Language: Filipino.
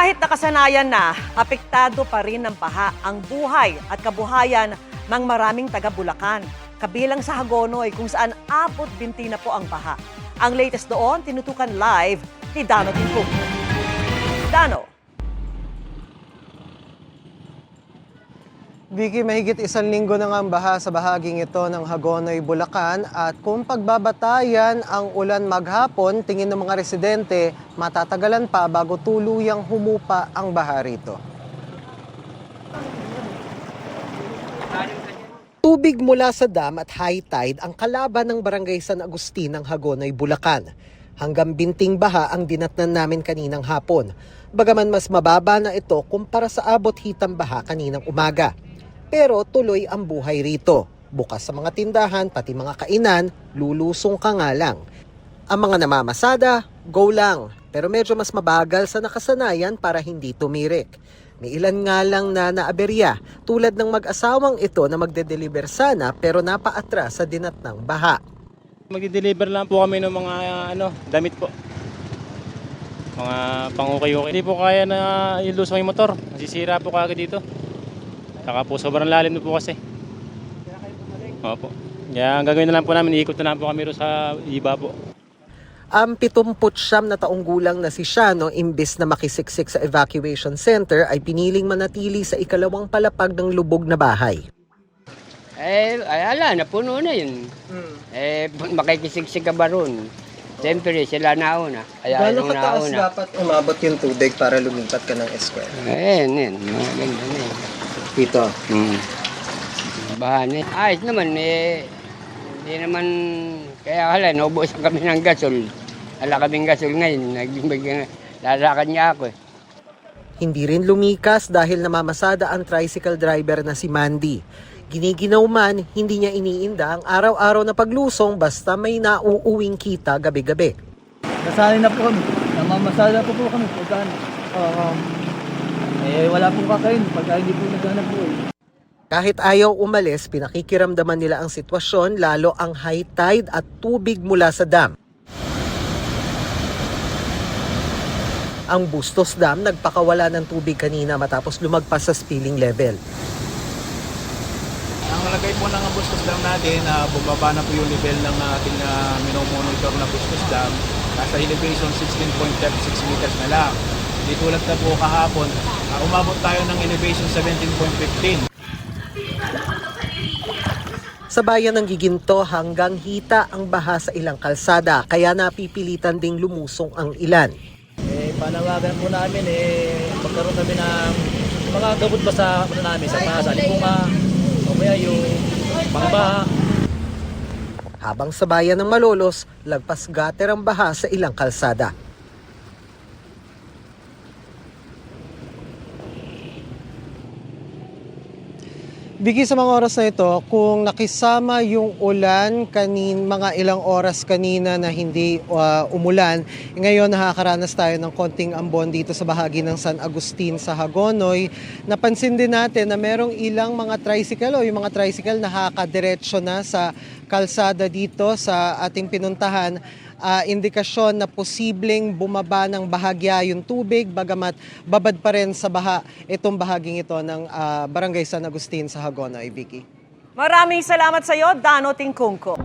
Kahit nakasanayan na, apektado pa rin ng baha ang buhay at kabuhayan ng maraming taga-Bulacan. Kabilang sa Hagonoy kung saan abot binti na po ang baha. Ang latest doon, tinutukan live ni Dano Timpuk. Dano. Vicky, mahigit 1 linggo na nga ang baha sa bahaging ito ng Hagonoy, Bulacan at kung pagbabatayan ang ulan maghapon, tingin ng mga residente, matatagalan pa bago tuluyang humupa ang baha rito. Tubig mula sa dam at high tide ang kalaban ng Barangay San Agustin ng Hagonoy, Bulacan. Hanggang binting baha ang dinatnan namin kaninang hapon. Bagaman mas mababa na ito kumpara sa abot hitang baha kaninang umaga. Pero tuloy ang buhay rito. Bukas sa mga tindahan, pati mga kainan, lulusong ka nga lang. Ang mga namamasada, go lang. Pero medyo mas mabagal sa nakasanayan para hindi tumirik. May ilan nga lang na naaberya, tulad ng mag-asawang ito na magde-deliver sana pero napaatras sa dinatnang baha. Magde-deliver lang po kami ng mga damit po. Mga pang-ukay-ukay. Hindi po kaya na ilusong yung motor. Nasisira po kagad dito. Saka po sobrang lalim na po kasi. Opo. Kaya ang gagawin na lang po namin, iikot na lang po kami ro sa iba po. Ang 79 na taong gulang na si Shano, imbes na makisiksik sa evacuation center, ay piniling manatili sa ikalawang palapag ng lubog na bahay. Napuno na yun. Makikisiksik ka ba ron? Siyempre, sila nauna. Gano'ng kataas dapat umabot yung tubig para lumipat ka ng square? Maganda na yun. Ito. Bahan ayos naman, hindi naman, kaya naubusan kami ng gasol. Wala kaming gasol ngayon, lalakad niya ako . Hindi rin lumikas dahil namamasada ang tricycle driver na si Mandy. Giniginaw man, hindi niya iniinda ang araw-araw na paglusong basta may nauuwing kita gabi-gabi. Nasanay na po kami, namamasada po kami pagkaan. Wala pong kakain pagka hindi po naghanap po . Kahit ayaw umalis, pinakikiramdaman nila ang sitwasyon, lalo ang high tide at tubig mula sa dam. Ang Bustos Dam nagpakawala ng tubig kanina matapos lumagpas sa spilling level. Ang lagay po ng Bustos Dam natin, bumaba na po yung level ng ating minomonitor na Bustos Dam. Nasa elevation 16.36 meters na lang. Di tulad na po kahapon, umabot tayo ng elevation 17.15. Sa bayan ng Giginto hanggang hita ang baha sa ilang kalsada, kaya napipilitan ding lumusong ang ilan. Panawagan po namin, magkaroon kami ng mga gabot ba sa namin, sa mga salipunga, o kaya yung pangbaha. Habang sa bayan ng Malolos, lagpas gutter ang baha sa ilang kalsada. Bigay sa mga oras na ito, kung nakisama yung ulan mga ilang oras kanina na hindi umulan, ngayon nakakaranas tayo ng konting ambon dito sa bahagi ng San Agustin sa Hagonoy. Napansin din natin na merong ilang mga tricycle o yung mga tricycle nakakadiretso na sa kalsada dito sa ating pinuntahan. Indikasyon na posibleng bumaba ng bahagya yung tubig, bagamat babad pa rin sa baha itong bahaging ito ng Barangay San Agustin sa Hagonoy, Vicky. Maraming salamat sa iyo, Dano Timpuk.